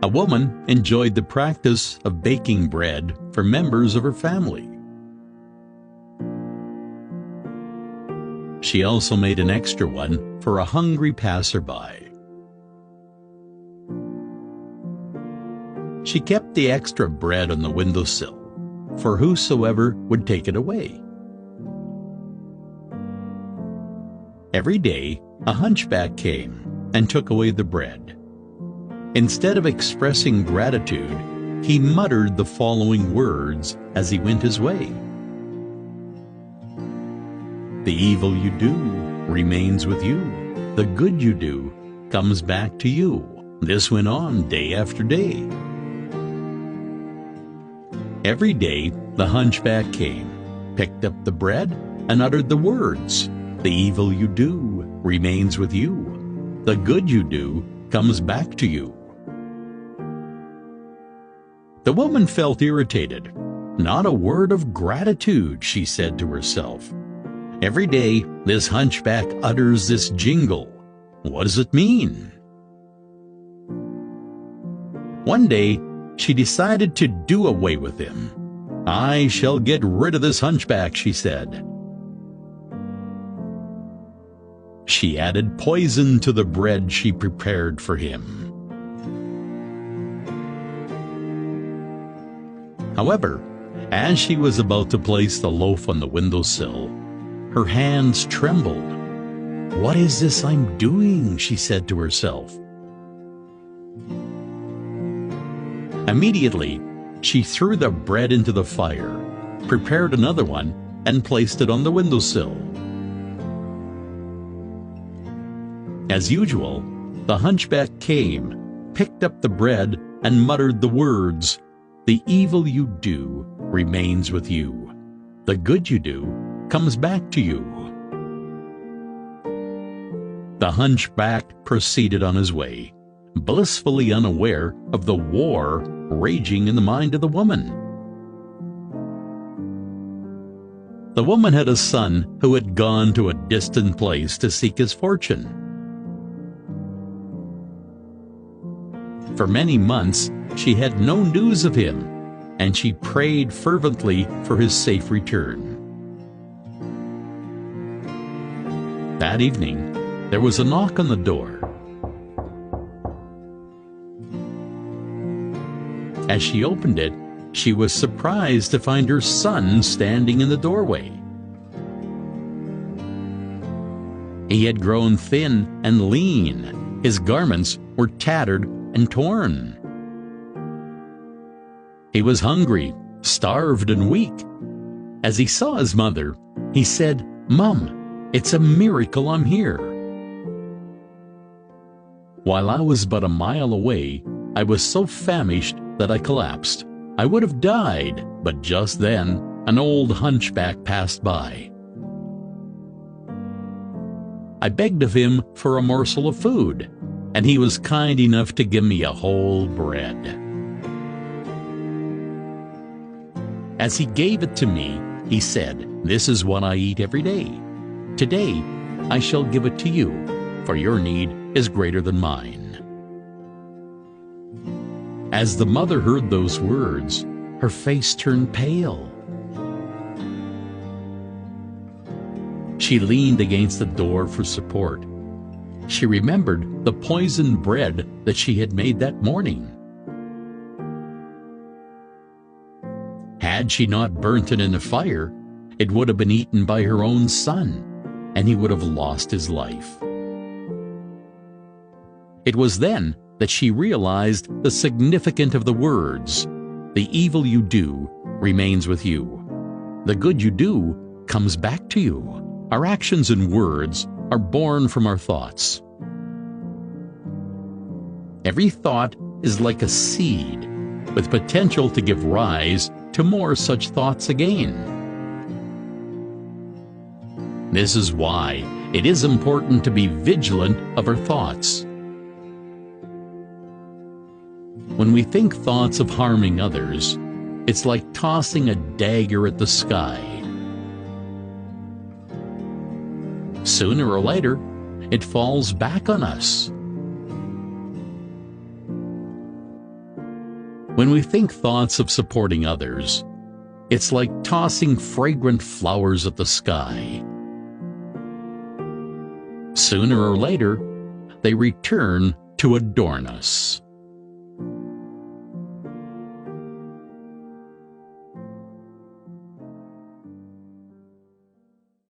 A woman enjoyed the practice of baking bread for members of her family. She also made an extra one for a hungry passerby. She kept the extra bread on the windowsill for whosoever would take it away. Every day, a hunchback came and took away the bread. Instead of expressing gratitude, he muttered the following words as he went his way. "The evil you do remains with you. The good you do comes back to you." This went on day after day. Every day, the hunchback came, picked up the bread, and uttered the words, "The evil you do remains with you. The good you do comes back to you." The woman felt irritated. Not a word of gratitude, she said to herself. Every day, this hunchback utters this jingle. What does it mean? One day, she decided to do away with him. "I shall get rid of this hunchback," she said. She added poison to the bread she prepared for him. However, as she was about to place the loaf on the windowsill, her hands trembled. "What is this I'm doing?" she said to herself. Immediately, she threw the bread into the fire, prepared another one, and placed it on the windowsill. As usual, the hunchback came, picked up the bread, and muttered the words, "The evil you do remains with you. The good you do comes back to you." The hunchback proceeded on his way, blissfully unaware of the war raging in the mind of the woman. The woman had a son who had gone to a distant place to seek his fortune. For many months, she had no news of him, and she prayed fervently for his safe return. That evening, there was a knock on the door. As she opened it, she was surprised to find her son standing in the doorway. He had grown thin and lean. His garments were tattered and torn. He was hungry, starved, and weak. As he saw his mother, he said, "Mom, it's a miracle I'm here." While I was but a mile away, I was so famished that I collapsed. I would have died, but just then, an old hunchback passed by. I begged of him for a morsel of food, and he was kind enough to give me a whole bread. As he gave it to me, he said, "This is what I eat every day. Today, I shall give it to you, for your need is greater than mine." As the mother heard those words, her face turned pale. She leaned against the door for support. She remembered the poisoned bread that she had made that morning. Had she not burnt it in the fire, it would have been eaten by her own son, and he would have lost his life. It was then that she realized the significance of the words, "The evil you do remains with you. The good you do comes back to you." Our actions and words are born from our thoughts. Every thought is like a seed, with potential to give rise to more such thoughts again. This is why it is important to be vigilant of our thoughts. When we think thoughts of harming others, it's like tossing a dagger at the sky. Sooner or later, it falls back on us. When we think thoughts of supporting others, it's like tossing fragrant flowers at the sky. Sooner or later, they return to adorn us.